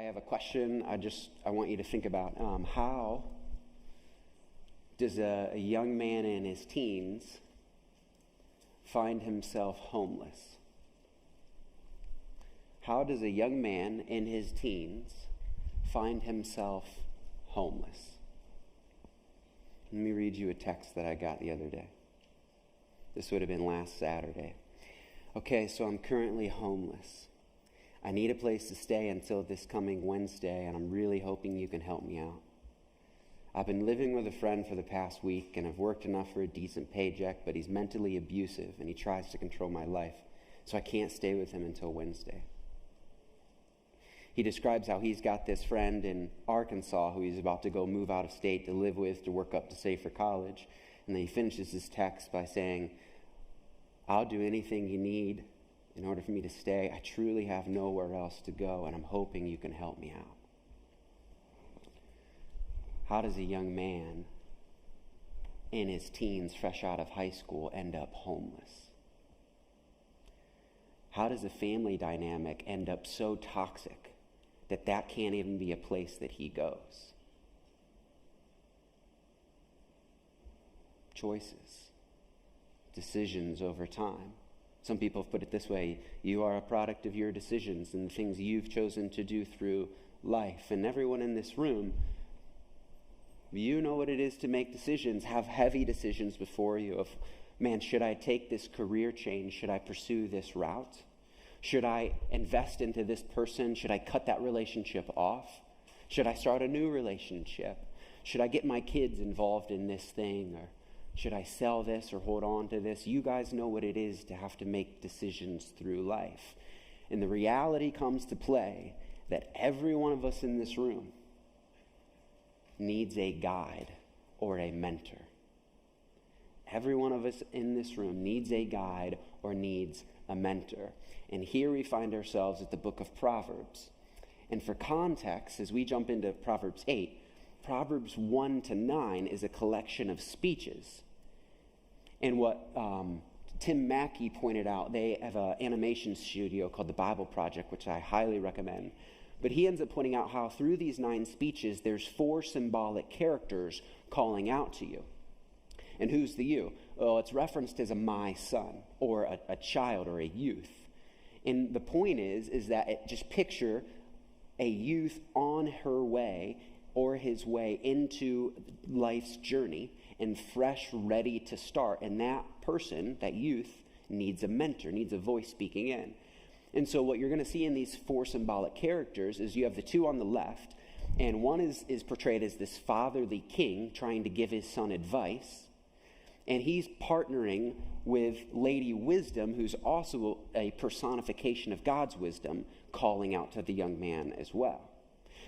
have a question I want you to think about. How does a young man in his teens find himself homeless? How does a young man in his teens find himself homeless? Let me read you a text that I got the other day. This would have been last Saturday. Okay, so I'm currently homeless. I need a place to stay until this coming Wednesday, and I'm really hoping you can help me out. I've been living with a friend for the past week, and I've worked enough for a decent paycheck, but he's mentally abusive, and he tries to control my life, so I can't stay with him until Wednesday. He describes how he's got this friend in Arkansas who he's about to go move out of state to live with, to work up to save for college, and then he finishes his text by saying, I'll do anything you need in order for me to stay. I truly have nowhere else to go, and I'm hoping you can help me out. How does a young man in his teens, fresh out of high school, end up homeless? How does a family dynamic end up so toxic that can't even be a place that he goes? Choices, decisions over time. Some people have put it this way: you are a product of your decisions and the things you've chosen to do through life. And everyone in this room, you know what it is to make decisions, have heavy decisions before you of, man, should I take this career change? Should I pursue this route? Should I invest into this person? Should I cut that relationship off? Should I start a new relationship? Should I get my kids involved in this thing? Or should I sell this or hold on to this? You guys know what it is to have to make decisions through life. And the reality comes to play that every one of us in this room needs a guide or a mentor. Every one of us in this room needs a guide or needs a mentor. And here we find ourselves at the book of Proverbs. And for context, as we jump into Proverbs 8, Proverbs 1 to 9 is a collection of speeches. And what Tim Mackey pointed out, they have an animation studio called the Bible Project, which I highly recommend. But he ends up pointing out how through these 9 speeches, there's 4 symbolic characters calling out to you. And who's the you? Well, it's referenced as a my son, or a child, or a youth. And the point is that just picture a youth on her way or his way into life's journey and fresh, ready to start. And that person, that youth, needs a mentor, needs a voice speaking in. And so what you're going to see in these 4 symbolic characters is you have the 2 on the left, and one is portrayed as this fatherly king trying to give his son advice. And he's partnering with Lady Wisdom, who's also a personification of God's wisdom, calling out to the young man as well.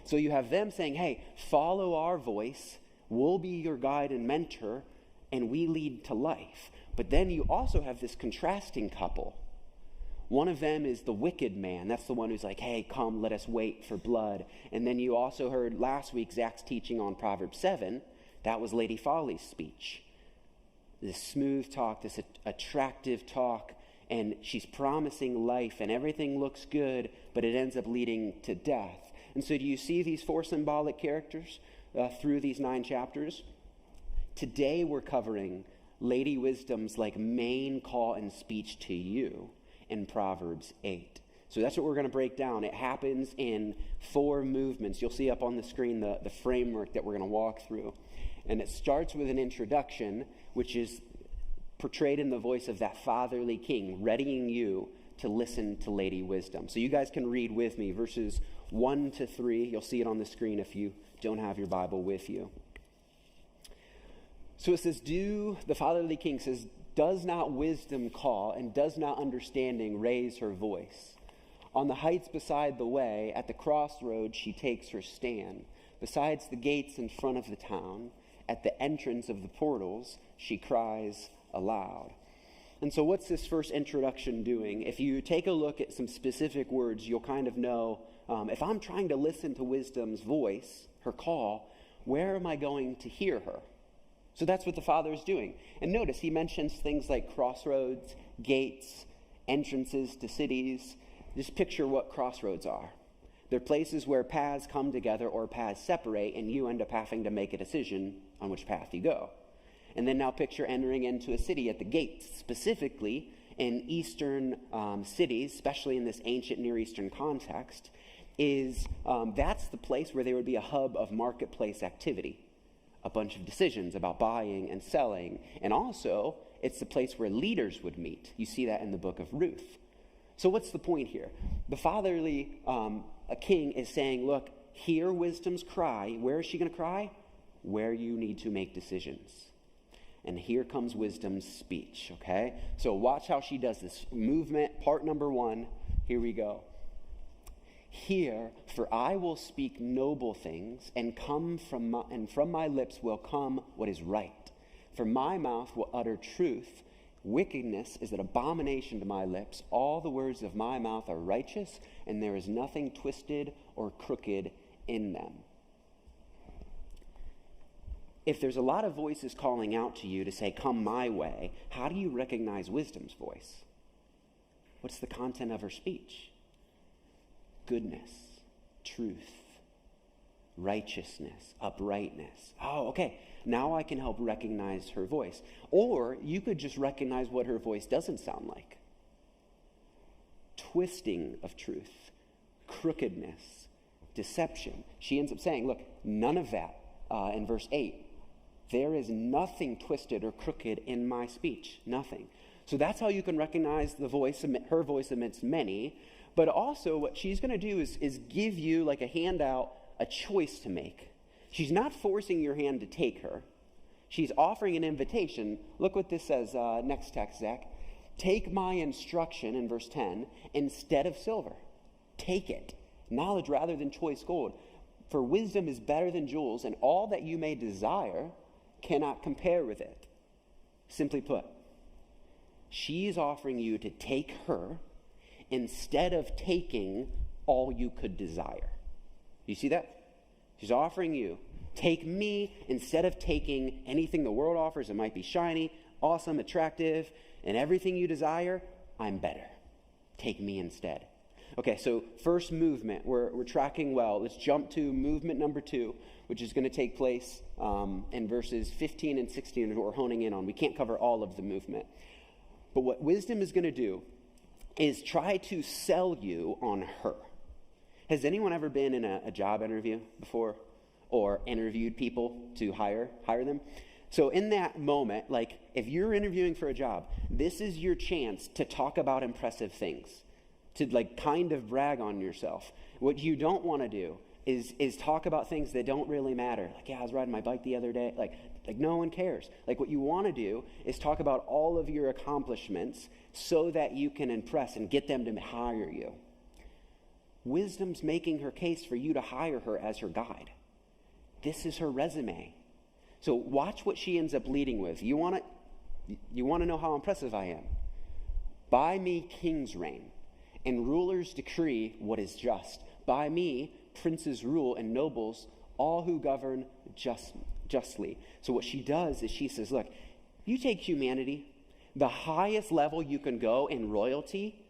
So you have them saying, hey, follow our voice, we'll be your guide and mentor, and we lead to life. But then you also have this contrasting couple. One of them is the wicked man. That's the one who's like, hey, come, let us wait for blood. And then you also heard last week Zach's teaching on Proverbs 7. That was Lady Folly's speech. This smooth talk, this attractive talk, and she's promising life, and everything looks good, but it ends up leading to death. And so do you see these 4 symbolic characters through these 9 chapters? Today we're covering Lady Wisdom's main call and speech to you in Proverbs 8. So that's what we're going to break down. It happens in 4 movements. You'll see up on the screen the framework that we're going to walk through. And it starts with an introduction, which is portrayed in the voice of that fatherly king, readying you to listen to Lady Wisdom. So you guys can read with me verses 1 to 3. You'll see it on the screen if you don't have your Bible with you. So it says, the fatherly king says, does not wisdom call, and does not understanding raise her voice? On the heights beside the way, at the crossroads she takes her stand. Besides the gates in front of the town, at the entrance of the portals, she cries aloud. And so what's this first introduction doing? If you take a look at some specific words, you'll kind of know, if I'm trying to listen to wisdom's voice, her call, where am I going to hear her? So that's what the Father is doing. And notice he mentions things like crossroads, gates, entrances to cities. Just picture what crossroads are. They're places where paths come together or paths separate, and you end up having to make a decision on which path you go. And then now picture entering into a city at the gates, specifically in Eastern cities, especially in this ancient Near Eastern context, that's the place where there would be a hub of marketplace activity, a bunch of decisions about buying and selling, and also it's the place where leaders would meet. You see that in the book of Ruth. So what's the point here? The fatherly a king is saying, look, hear wisdom's cry. Where is she going to cry? Where you need to make decisions. And here comes wisdom's speech, okay? So watch how she does this movement. Part number 1, here we go. Hear, for I will speak noble things, and from my lips will come what is right. For my mouth will utter truth. Wickedness is an abomination to my lips. All the words of my mouth are righteous, and there is nothing twisted or crooked in them. If there's a lot of voices calling out to you to say, come my way, how do you recognize wisdom's voice? What's the content of her speech? Goodness, truth, righteousness, uprightness. Oh, okay. Now I can help recognize her voice. Or you could just recognize what her voice doesn't sound like. Twisting of truth, crookedness, deception. She ends up saying, look, none of that in verse 8. There is nothing twisted or crooked in my speech. Nothing. So that's how you can recognize the voice, her voice amidst many. But also what she's going to do is give you like a handout, a choice to make. She's not forcing your hand to take her. She's offering an invitation. Look what this says, next text, Zach. Take my instruction, in verse 10, instead of silver. Take it. Knowledge rather than choice gold. For wisdom is better than jewels, and all that you may desire cannot compare with it. Simply put, she's offering you to take her instead of taking all you could desire. You see that? She's offering you, take me instead of taking anything the world offers. It might be shiny, awesome, attractive, and everything you desire, I'm better. Take me instead. Okay, so first movement, we're tracking well. Let's jump to movement number 2, which is going to take place in verses 15 and 16, what we're honing in on. We can't cover all of the movement. But what wisdom is going to do is try to sell you on her. Has anyone ever been in a job interview before or interviewed people to hire them? So in that moment, like if you're interviewing for a job, this is your chance to talk about impressive things, to like kind of brag on yourself. What you don't want to do is talk about things that don't really matter. Like, yeah, I was riding my bike the other day. Like no one cares. Like what you want to do is talk about all of your accomplishments so that you can impress and get them to hire you. Wisdom's making her case for you to hire her as her guide. This is her resume. So watch what she ends up leading with. You want to know how impressive I am? By me kings reign, and rulers decree what is just. By me princes rule, and nobles, all who govern justly. So what she does is she says, look, you take humanity, the highest level you can go in royalty,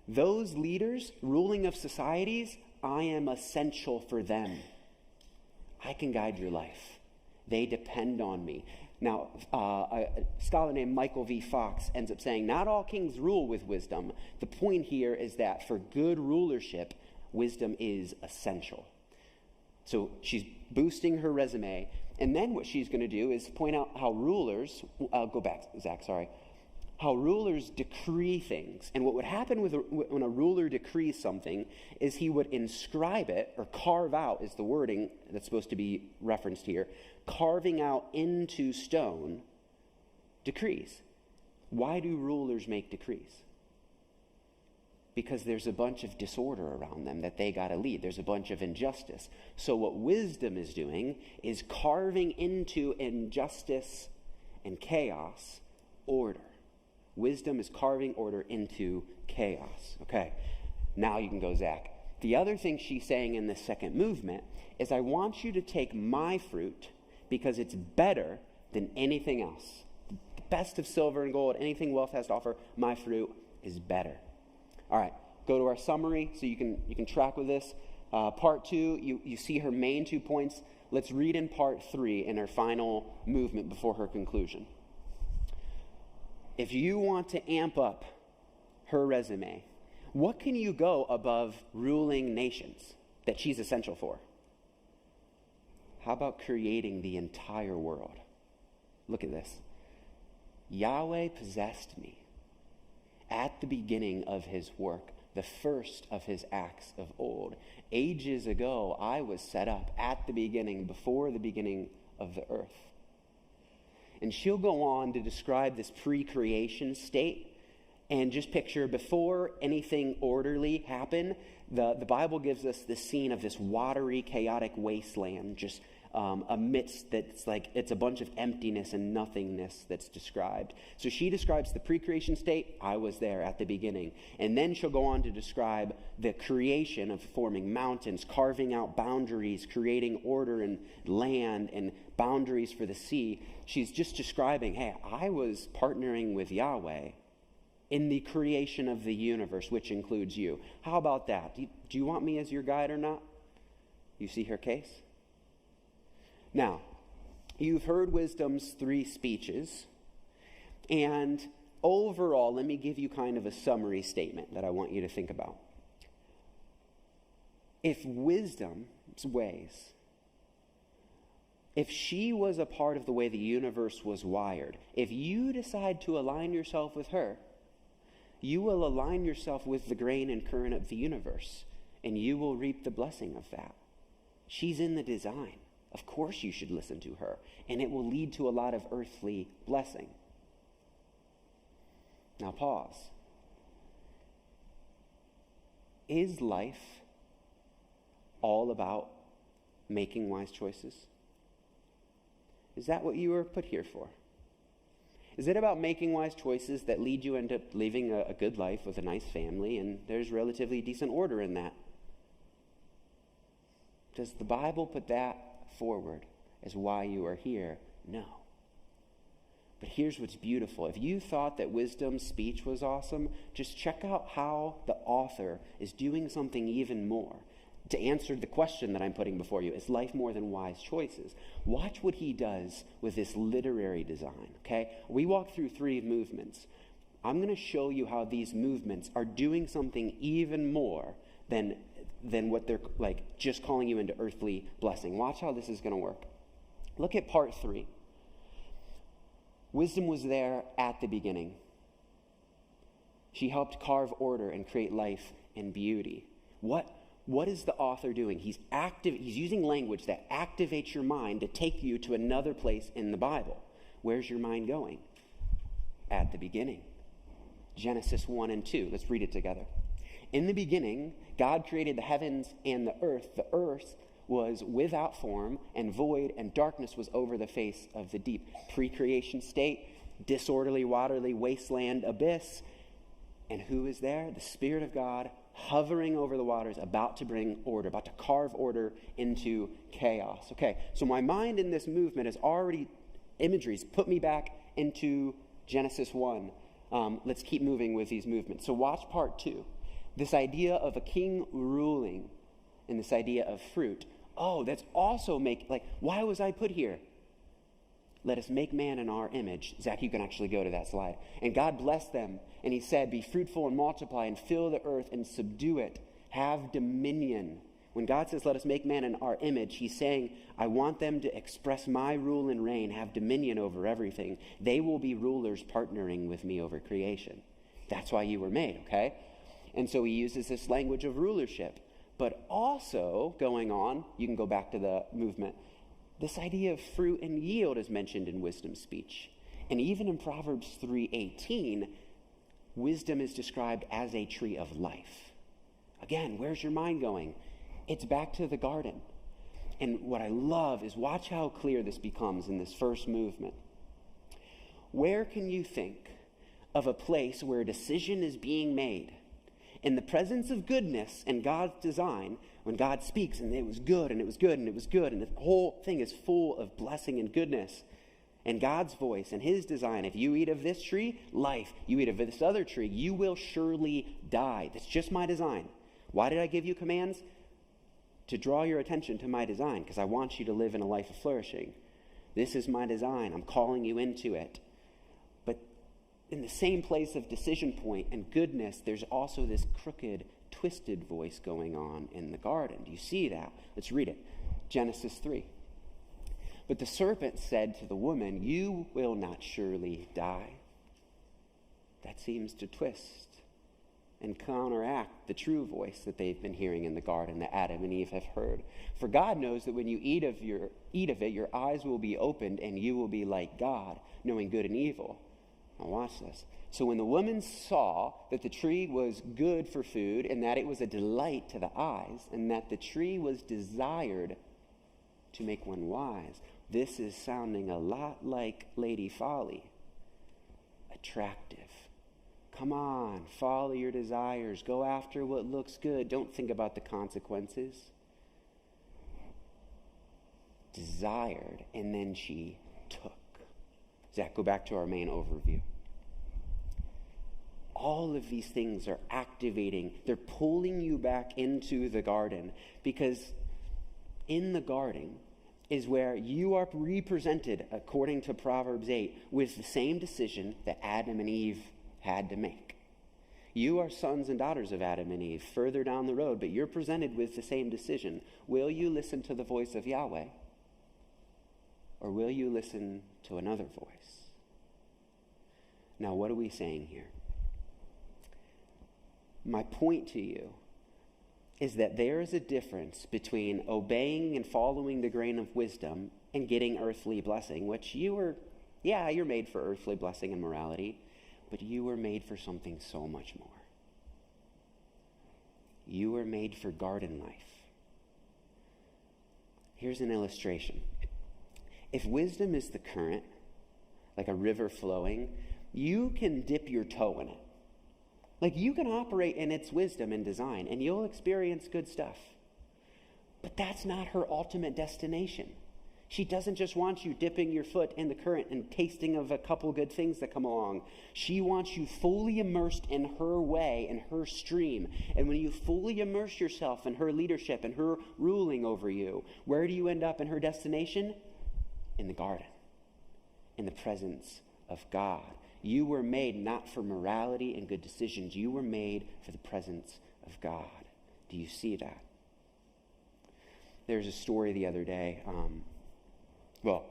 those leaders ruling of societies, I am essential for them. I can guide your life. They depend on me. Now, a scholar named Michael V. Fox ends up saying, not all kings rule with wisdom. The point here is that for good rulership, wisdom is essential. So she's boosting her resume. And then what she's going to do is point out how rulers, go back, Zach, sorry. How rulers decree things. And what would happen when a ruler decrees something is he would inscribe it, or carve out is the wording that's supposed to be referenced here, carving out into stone decrees. Why do rulers make decrees? Because there's a bunch of disorder around them that they got to lead. There's a bunch of injustice. So what wisdom is doing is carving into injustice and chaos order. Wisdom is carving order into chaos. Okay, now you can go, Zach. The other thing she's saying in this second movement is, I want you to take my fruit because it's better than anything else. The best of silver and gold, anything wealth has to offer, my fruit is better. All right, go to our summary so you can track with this. Part 2, you see her main 2 points. Let's read in part 3 in her final movement before her conclusion. If you want to amp up her resume, what can you go above ruling nations that she's essential for? How about creating the entire world? Look at this. Yahweh possessed me at the beginning of his work, the first of his acts of old. Ages ago, I was set up at the beginning, before the beginning of the earth. And she'll go on to describe this pre-creation state. And just picture, before anything orderly happened, the Bible gives us the scene of this watery, chaotic wasteland, just amidst that, it's a bunch of emptiness and nothingness that's described. So she describes the pre-creation state. I was there at the beginning. And then she'll go on to describe the creation of forming mountains, carving out boundaries, creating order and land and boundaries for the sea. She's just describing, hey, I was partnering with Yahweh in the creation of the universe, which includes you. How about that? Do you want me as your guide or not? You see her case? Now, you've heard Wisdom's 3 speeches, and overall, let me give you kind of a summary statement that I want you to think about. If Wisdom's ways, if she was a part of the way the universe was wired, if you decide to align yourself with her, you will align yourself with the grain and current of the universe, and you will reap the blessing of that. She's in the design. Of course you should listen to her, and it will lead to a lot of earthly blessing. Now pause. Is life all about making wise choices? Is that what you were put here for? Is it about making wise choices that lead you into living a good life with a nice family, and there's relatively decent order in that? Does the Bible put that forward as why you are here? No. But here's what's beautiful. If you thought that Wisdom's speech was awesome, just check out how the author is doing something even more to answer the question that I'm putting before you. Is life more than wise choices? Watch what he does with this literary design, okay? We walked through 3 movements. I'm going to show you how these movements are doing something even more than what they're just calling you into earthly blessing. Watch how this is going to work. Look at part 3. Wisdom was there at the beginning. She helped carve order and create life and beauty. What is the author doing? He's using language that activates your mind to take you to another place in the Bible. Where's your mind going? At the beginning. Genesis 1 and 2. Let's read it together. In the beginning, God created the heavens and the earth. The earth was without form and void, and darkness was over the face of the deep. Pre-creation state, disorderly, watery wasteland, abyss. And who is there? The Spirit of God hovering over the waters, about to bring order, about to carve order into chaos. Okay, so my mind in this movement has already imageries put me back into Genesis 1. Let's keep moving with these movements. So watch part 2. This idea of a king ruling and this idea of fruit. Oh, that's also why was I put here? Let us make man in our image. Zach, you can actually go to that slide. And God blessed them, and he said, be fruitful and multiply and fill the earth and subdue it. Have dominion. When God says, let us make man in our image, he's saying, I want them to express my rule and reign, have dominion over everything. They will be rulers partnering with me over creation. That's why you were made, okay? And so he uses this language of rulership. But also, going on, you can go back to the movement, this idea of fruit and yield is mentioned in Wisdom's speech. And even in Proverbs 3:18, wisdom is described as a tree of life. Again, where's your mind going? It's back to the garden. And what I love is watch how clear this becomes in this first movement. Where can you think of a place where a decision is being made in the presence of goodness and God's design, when God speaks and it was good and it was good and it was good and the whole thing is full of blessing and goodness and God's voice and his design? If you eat of this tree, life. You eat of this other tree, you will surely die. That's just my design. Why did I give you commands? to draw your attention to my design, because I want you to live in a life of flourishing. This is my design. I'm calling you into it. But in the same place of decision point and goodness, there's also this crooked, twisted voice going on in the garden. Do you see that? Let's read it. Genesis 3. But the serpent said to the woman, you will not surely die. That seems to twist and counteract the true voice that they've been hearing in the garden that Adam and Eve have heard. For God knows that when you eat of it, your eyes will be opened and you will be like God, knowing good and evil. Now watch this. So when the woman saw that the tree was good for food and that it was a delight to the eyes and that the tree was desired to make one wise. This is sounding a lot like Lady Folly. Attractive. Come on, follow your desires. Go after what looks good. Don't think about the consequences. Desired, and then she took. Zach, go back to our main overview. All of these things are activating. They're pulling you back into the garden, because in the garden is where you are represented, according to Proverbs 8, with the same decision that Adam and Eve had to make. You are sons and daughters of Adam and Eve further down the road, but you're presented with the same decision. Will you listen to the voice of Yahweh, or will you listen to another voice? Now, what are we saying here? My point to you is that there is a difference between obeying and following the grain of wisdom and getting earthly blessing, which you're made for earthly blessing and morality, but you were made for something so much more. You were made for garden life. Here's an illustration. If wisdom is the current, like a river flowing, you can dip your toe in it. Like, you can operate in its wisdom and design, and you'll experience good stuff. But that's not her ultimate destination. She doesn't just want you dipping your foot in the current and tasting of a couple good things that come along. She wants you fully immersed in her way, in her stream. And when you fully immerse yourself in her leadership and her ruling over you, where do you end up in her destination? In the garden, in the presence of God. You were made not for morality and good decisions. You were made for the presence of God. Do you see that? There's a story the other day.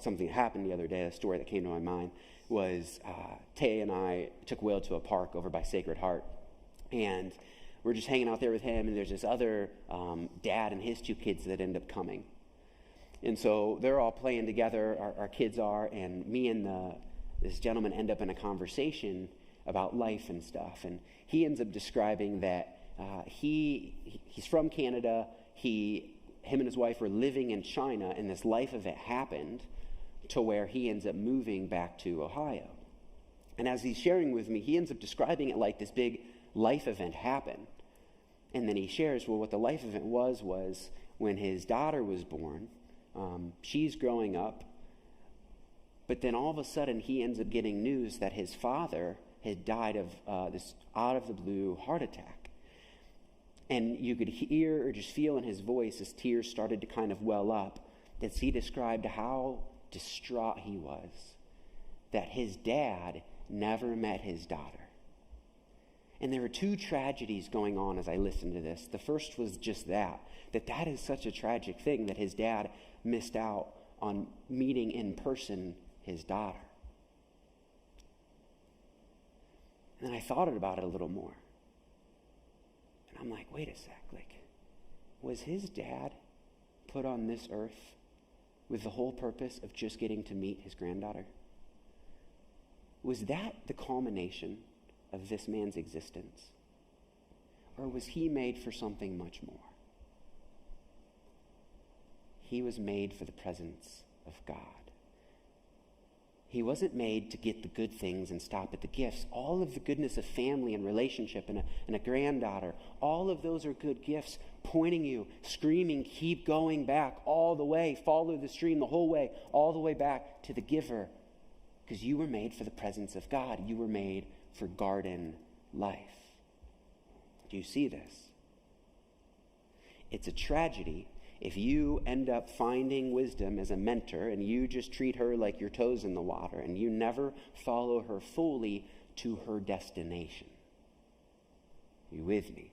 Something happened the other day. A story that came to my mind was Tay and I took Will to a park over by Sacred Heart. And we're just hanging out there with him. And there's this other dad and his two kids that end up coming. And so they're all playing together, our kids are, and me and this gentleman end up in a conversation about life and stuff. And he ends up describing that he's from Canada. Him and his wife were living in China, and this life event happened to where he ends up moving back to Ohio. And as he's sharing with me, he ends up describing it like this big life event happened. And then he shares, what the life event was when his daughter was born. She's growing up. But then all of a sudden, he ends up getting news that his father had died of this out-of-the-blue heart attack. And you could hear or just feel in his voice as tears started to kind of well up, as he described how distraught he was that his dad never met his daughter. And there were two tragedies going on as I listened to this. The first was just that is such a tragic thing, that his dad missed out on meeting in person his daughter. And then I thought about it a little more. And I'm like, wait a sec, was his dad put on this earth with the whole purpose of just getting to meet his granddaughter? Was that the culmination of this man's existence? Or was he made for something much more? He was made for the presence of God. He wasn't made to get the good things and stop at the gifts. All of the goodness of family and relationship and a granddaughter, all of those are good gifts, pointing you, screaming, keep going back all the way, follow the stream the whole way, all the way back to the giver. Because you were made for the presence of God. You were made for garden life. Do you see this? It's a tragedy If you end up finding wisdom as a mentor and you just treat her like your toes in the water and you never follow her fully to her destination. You with me?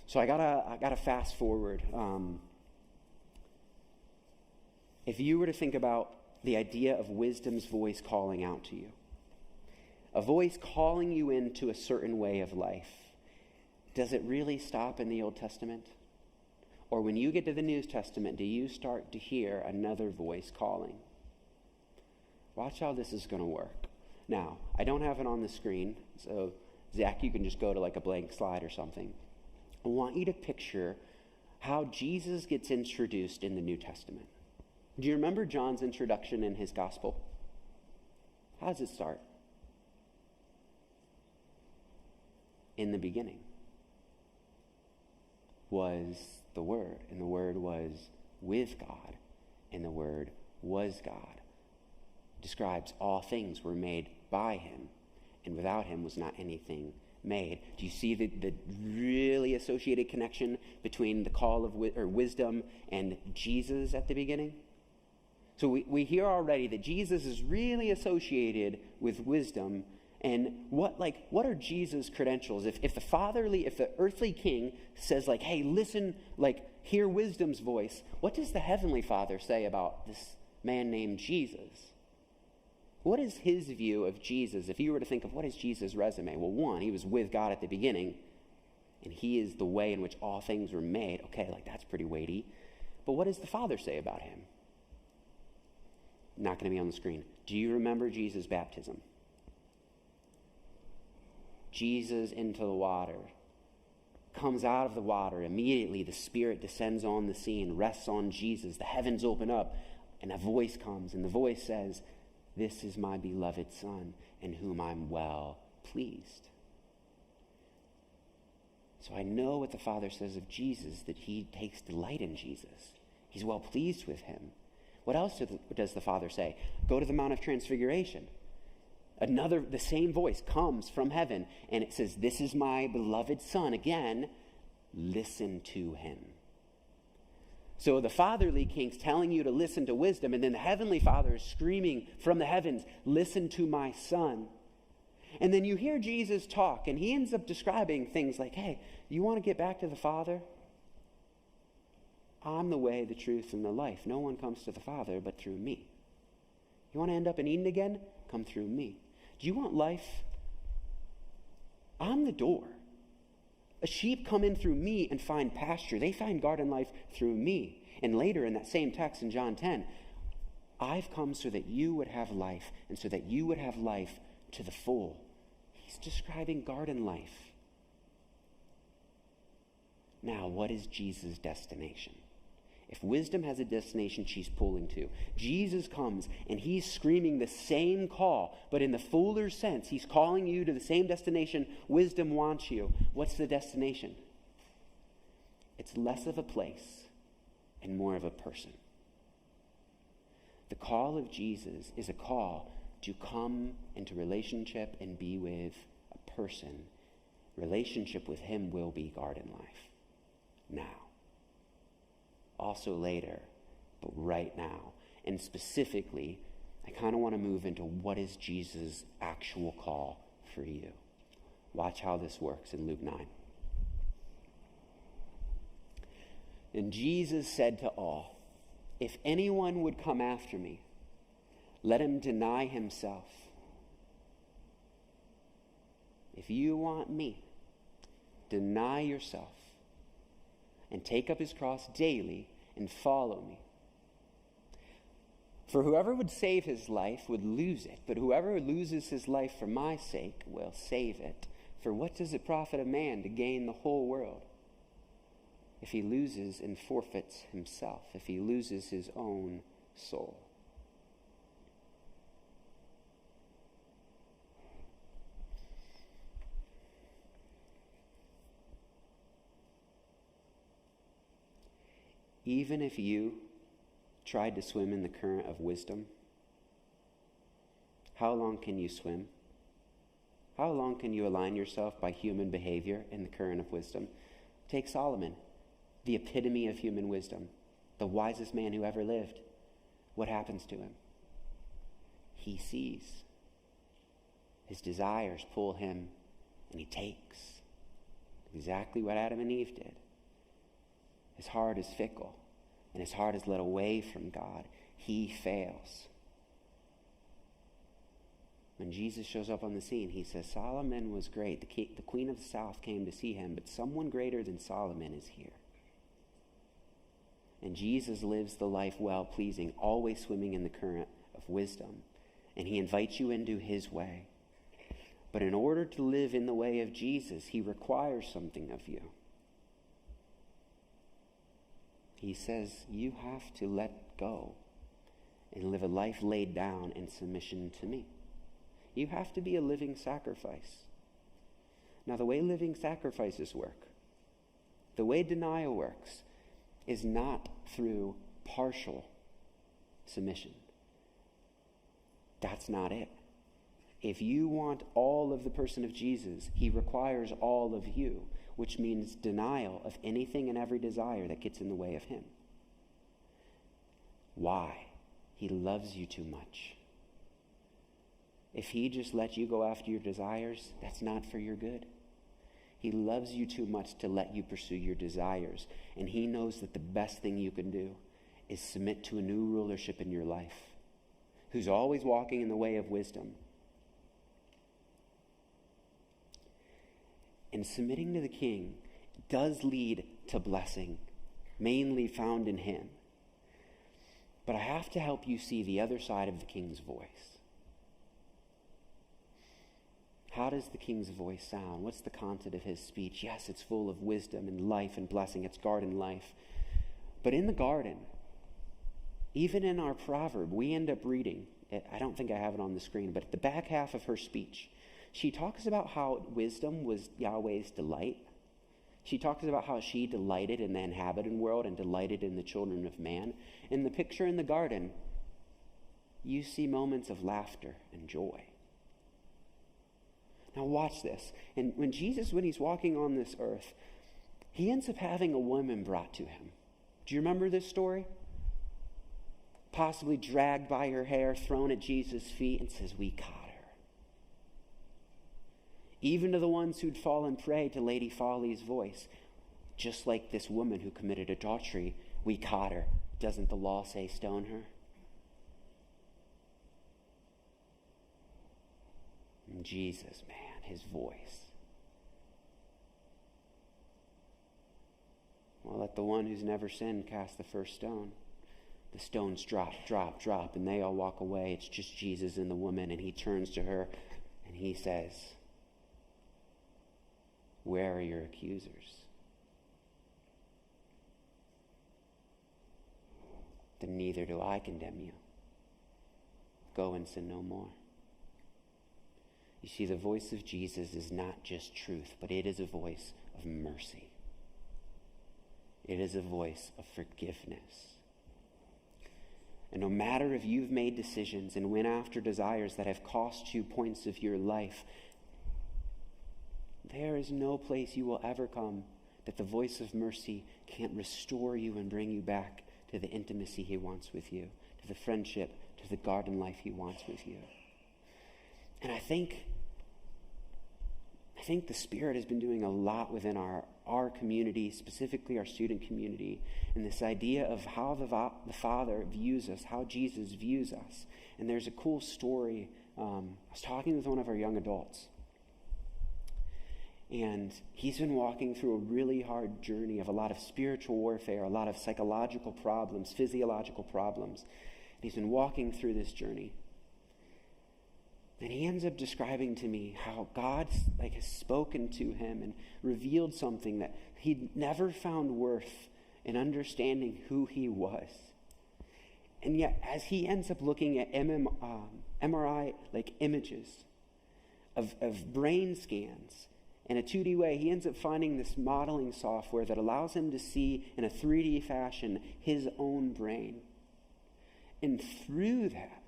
So I gotta fast forward. If you were to think about the idea of wisdom's voice calling out to you, a voice calling you into a certain way of life, does it really stop in the Old Testament? Or when you get to the New Testament, do you start to hear another voice calling? Watch how this is going to work. Now, I don't have it on the screen, so Zach, you can just go to like a blank slide or something. I want you to picture how Jesus gets introduced in the New Testament. Do you remember John's introduction in his gospel? How does it start? In the beginning was the Word, and the Word was with God, and the Word was God. Describes all things were made by him, and without him was not anything made. Do you see the really associated connection between the call of wisdom and Jesus at the beginning? So we hear already that Jesus is really associated with wisdom. And what are Jesus' credentials? If the earthly king says like, hey, listen, like, hear wisdom's voice, what does the heavenly Father say about this man named Jesus? What is his view of Jesus? If you were to think of what is Jesus' resume? Well, one, he was with God at the beginning, and he is the way in which all things were made. Okay, like that's pretty weighty. But what does the Father say about him? Not going to be on the screen. Do you remember Jesus' baptism? Jesus into the water, comes out of the water. Immediately the Spirit descends on the scene, rests on Jesus. The heavens open up, and a voice comes, and the voice says, "This is my beloved Son, in whom I'm well pleased." So I know what the Father says of Jesus, that he takes delight in Jesus. He's well pleased with him. What else does the Father say? Go to the Mount of Transfiguration. The same voice comes from heaven, and it says, "This is my beloved Son." Again, listen to him. So the fatherly king's telling you to listen to wisdom, and then the heavenly Father is screaming from the heavens, "Listen to my Son." And then you hear Jesus talk, and he ends up describing things like, hey, you want to get back to the Father? I'm the way, the truth, and the life. No one comes to the Father but through me. You want to end up in Eden again? Come through me. Do you want life? I'm the door. A sheep come in through me and find pasture. They find garden life through me. And later in that same text in John 10, I've come so that you would have life, and so that you would have life to the full. He's describing garden life. Now, what is Jesus' destination? If wisdom has a destination she's pulling to, Jesus comes and he's screaming the same call, but in the fuller sense, he's calling you to the same destination wisdom wants you. What's the destination? It's less of a place and more of a person. The call of Jesus is a call to come into relationship and be with a person. Relationship with him will be garden life. Now. Also later, but right now. And specifically, I kind of want to move into what is Jesus' actual call for you. Watch how this works in Luke 9. And Jesus said to all, "If anyone would come after me, let him deny himself." If you want me, deny yourself and take up his cross daily and follow me. For whoever would save his life would lose it, but whoever loses his life for my sake will save it. For what does it profit a man to gain the whole world if he loses and forfeits himself, if he loses his own soul? Even if you tried to swim in the current of wisdom, how long can you swim? How long can you align yourself by human behavior in the current of wisdom? Take Solomon. the epitome of human wisdom, the wisest man who ever lived, what happens to him? He sees. His desires pull him, and he takes. Exactly what Adam and Eve did. His heart is fickle, and his heart is led away from God. He fails. When Jesus shows up on the scene, he says, Solomon was great. The queen of the south came to see him, but someone greater than Solomon is here. And Jesus lives the life well-pleasing, always swimming in the current of wisdom. And he invites you into his way. But in order to live in the way of Jesus, he requires something of you. He says, you have to let go and live a life laid down in submission to me. You have to be a living sacrifice. Now, the way living sacrifices work, the way denial works, is not through partial submission. That's not it. If you want all of the person of Jesus, he requires all of you, which means denial of anything and every desire that gets in the way of him. Why? He loves you too much. If he just lets you go after your desires, that's not for your good. He loves you too much to let you pursue your desires. And he knows that the best thing you can do is submit to a new rulership in your life, who's always walking in the way of wisdom. And submitting to the king does lead to blessing, mainly found in him. But I have to help you see the other side of the king's voice. How does the king's voice sound? What's the content of his speech? Yes, it's full of wisdom and life and blessing. It's garden life. But in the garden, even in our proverb, we end up reading, I don't think I have it on the screen, but at the back half of her speech, she talks about how wisdom was Yahweh's delight. She talks about how she delighted in the inhabited world and delighted in the children of man. In the picture in the garden, you see moments of laughter and joy. Now watch this. And when he's walking on this earth, he ends up having a woman brought to him. Do you remember this story? Possibly dragged by her hair, thrown at Jesus' feet, and says, we caught her. Even to the ones who'd fallen prey to Lady Folly's voice, just like this woman who committed adultery, we caught her. Doesn't the law say stone her? And Jesus, man, his voice. Well, let the one who's never sinned cast the first stone. The stones drop, drop, drop, and they all walk away. It's just Jesus and the woman, and he turns to her and he says, where are your accusers? Then neither do I condemn you. Go and sin no more. You see, the voice of Jesus is not just truth, but it is a voice of mercy. It is a voice of forgiveness. And no matter if you've made decisions and went after desires that have cost you points of your life, there is no place you will ever come that the voice of mercy can't restore you and bring you back to the intimacy he wants with you, to the friendship, to the garden life he wants with you. And I think the Spirit has been doing a lot within our community, specifically our student community, and this idea of how the Father views us, how Jesus views us. And there's a cool story. I was talking with one of our young adults, and he's been walking through a really hard journey of a lot of spiritual warfare, a lot of psychological problems, physiological problems. And he's been walking through this journey. And he ends up describing to me how God has spoken to him and revealed something that he'd never found worth in understanding who he was. And yet, as he ends up looking at MRI images of brain scans in a 2D way, he ends up finding this modeling software that allows him to see in a 3D fashion his own brain. And through that,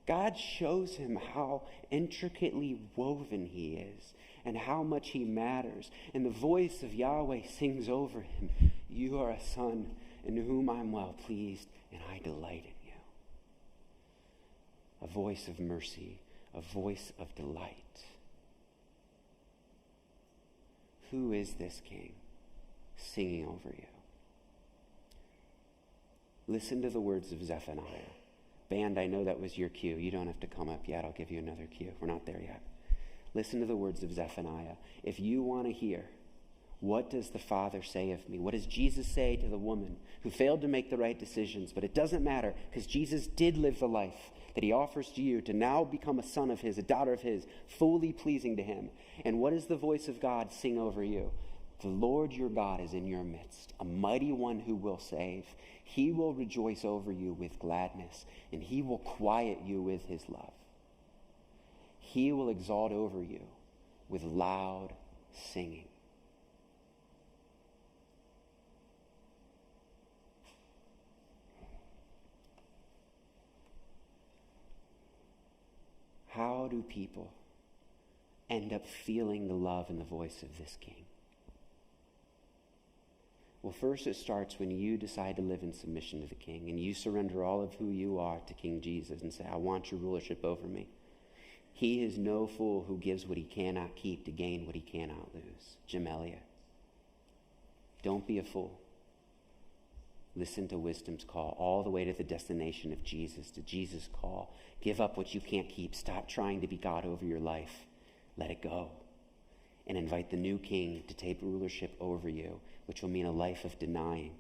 God shows him how intricately woven he is and how much he matters. And the voice of Yahweh sings over him, "You are a son in whom I'm well pleased, and I delight in you." A voice of mercy, a voice of delight. Who is this king singing over you? Listen to the words of Zephaniah. Band, I know that was your cue. You don't have to come up yet. I'll give you another cue. We're not there yet. Listen to the words of Zephaniah. If you want to hear, what does the Father say of me? What does Jesus say to the woman who failed to make the right decisions? But it doesn't matter, because Jesus did live the life that he offers to you to now become a son of his, a daughter of his, fully pleasing to him. And what does the voice of God sing over you? The Lord your God is in your midst, a mighty one who will save. He will rejoice over you with gladness, and he will quiet you with his love. He will exalt over you with loud singing. How do people end up feeling the love and the voice of this king? Well, first it starts when you decide to live in submission to the king and you surrender all of who you are to King Jesus and say, "I want your rulership over me." He is no fool who gives what he cannot keep to gain what he cannot lose. Jim Elliott. Don't be a fool. Listen to wisdom's call all the way to the destination of Jesus, to Jesus' call. Give up what you can't keep. Stop trying to be God over your life. Let it go. And invite the new king to take rulership over you, which will mean a life of denying.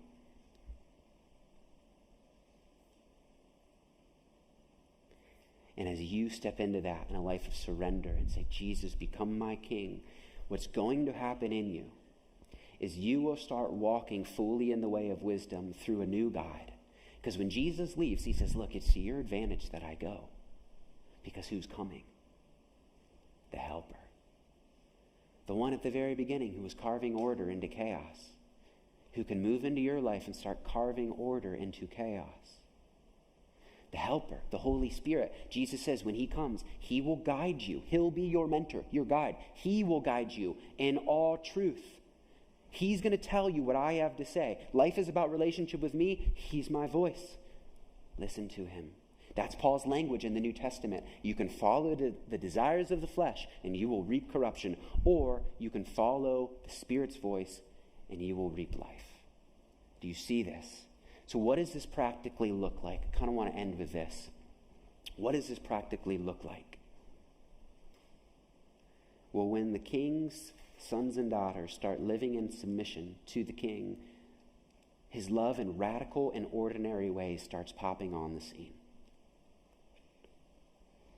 And as you step into that in a life of surrender and say, "Jesus, become my king," what's going to happen in you is you will start walking fully in the way of wisdom through a new guide. Because when Jesus leaves, he says, "Look, it's to your advantage that I go." Because who's coming? The helper. The one at the very beginning who was carving order into chaos. Who can move into your life and start carving order into chaos. The helper, the Holy Spirit. Jesus says when he comes, he will guide you. He'll be your mentor, your guide. He will guide you in all truth. He's going to tell you what I have to say. Life is about relationship with me. He's my voice. Listen to him. That's Paul's language in the New Testament. You can follow the desires of the flesh and you will reap corruption. Or you can follow the Spirit's voice and you will reap life. Do you see this? So what does this practically look like? I kind of want to end with this. What does this practically look like? Well, when the king's sons and daughters start living in submission to the king, his love in radical and ordinary ways starts popping on the scene.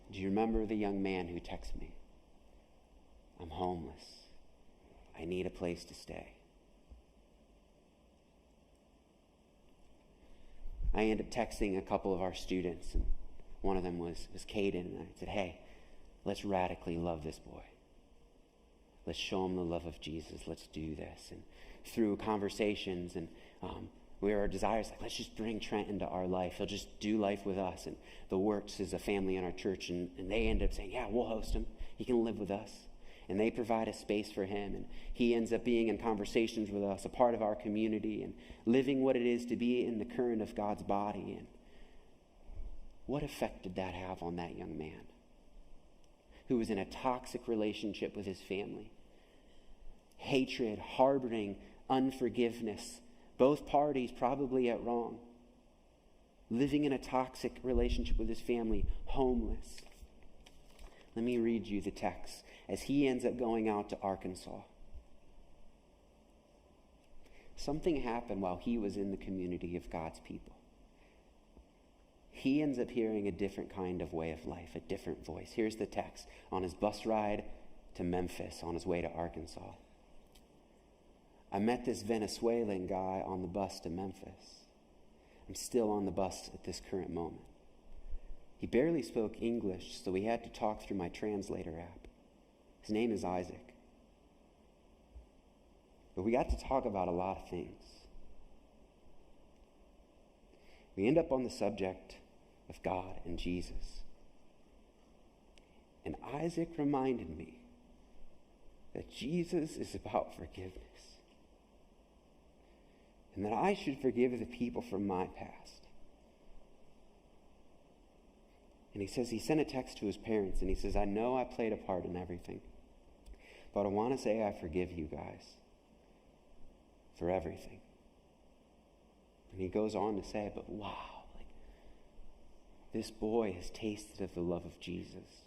Do you remember the young man who texted me? "I'm homeless. I need a place to stay." I ended up texting a couple of our students, and one of them was Caden, and I said, "Hey, let's radically love this boy. Let's show him the love of Jesus. Let's do this." And through conversations and where our desires, like, let's just bring Trent into our life. He'll just do life with us. And the Works is a family in our church, and they end up saying, "Yeah, we'll host him. He can live with us." And they provide a space for him. And he ends up being in conversations with us, a part of our community, and living what it is to be in the current of God's body. And what effect did that have on that young man who was in a toxic relationship with his family? Hatred, harboring, unforgiveness, both parties probably at wrong. Living in a toxic relationship with his family, homeless. Let me read you the text as he ends up going out to Arkansas. Something happened while he was in the community of God's people. He ends up hearing a different kind of way of life, a different voice. Here's the text on his bus ride to Memphis on his way to Arkansas. "I met this Venezuelan guy on the bus to Memphis. I'm still on the bus at this current moment. He barely spoke English, so we had to talk through my translator app. His name is Isaac. But we got to talk about a lot of things. We end up on the subject of God and Jesus. And Isaac reminded me that Jesus is about forgiveness. And that I should forgive the people from my past. And he says, he sent a text to his parents, and he says, I know I played a part in everything, but I want to say I forgive you guys for everything. And he goes on to say, but wow, this boy has tasted of the love of Jesus.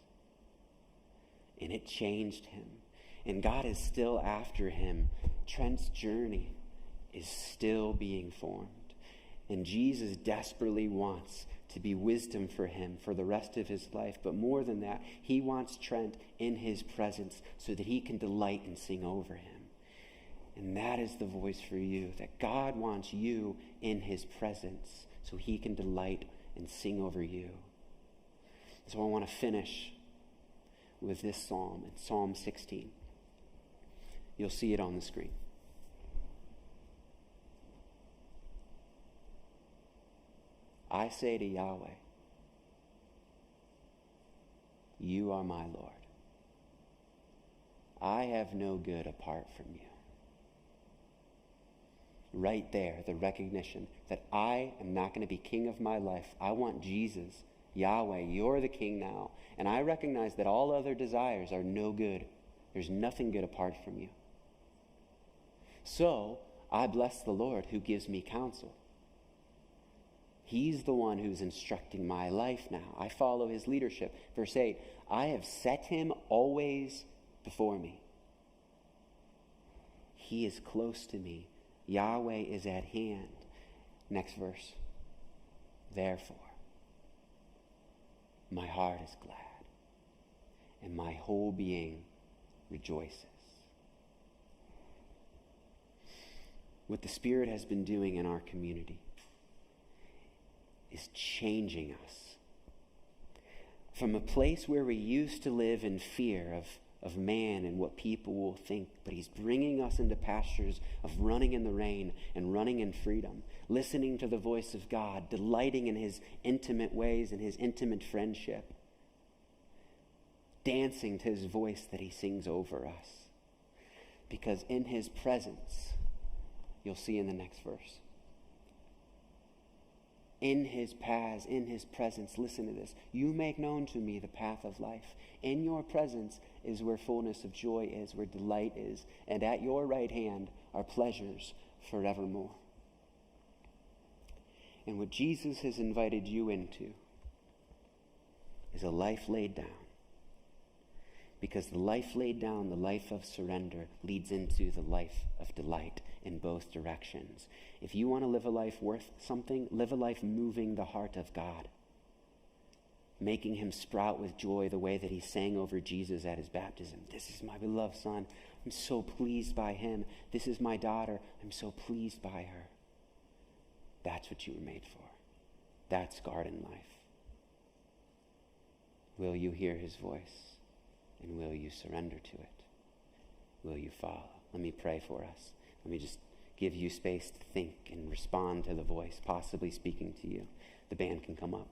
And it changed him. And God is still after him. Trent's journey is still being formed. And Jesus desperately wants to be wisdom for him for the rest of his life. But more than that, he wants Trent in his presence so that he can delight and sing over him. And that is the voice for you, that God wants you in his presence so he can delight and sing over you. So I want to finish with this psalm, in Psalm 16. You'll see it on the screen. I say to Yahweh, you are my Lord. I have no good apart from you. Right there, the recognition that I am not going to be king of my life. I want Jesus, Yahweh, you're the king now. And I recognize that all other desires are no good. There's nothing good apart from you. So, I bless the Lord who gives me counsel. He's the one who's instructing my life now. I follow his leadership. Verse 8, I have set him always before me. He is close to me. Yahweh is at hand. Next verse. Therefore, my heart is glad, and my whole being rejoices. What the Spirit has been doing in our community is changing us from a place where we used to live in fear of man and what people will think, but he's bringing us into pastures of running in the rain and running in freedom, listening to the voice of God, delighting in his intimate ways and his intimate friendship, dancing to his voice that he sings over us. Because in his presence, you'll see in the next verse, in his paths, in his presence, listen to this. You make known to me the path of life. In your presence is where fullness of joy is, where delight is. And at your right hand are pleasures forevermore. And what Jesus has invited you into is a life laid down. Because the life laid down, the life of surrender, leads into the life of delight in both directions. If you want to live a life worth something, live a life moving the heart of God, making him sprout with joy the way that he sang over Jesus at his baptism. This is my beloved son. I'm so pleased by him. This is my daughter. I'm so pleased by her. That's what you were made for. That's garden life. Will you hear his voice? And will you surrender to it? Will you follow? Let me pray for us. Let me just give you space to think and respond to the voice, possibly speaking to you. The band can come up.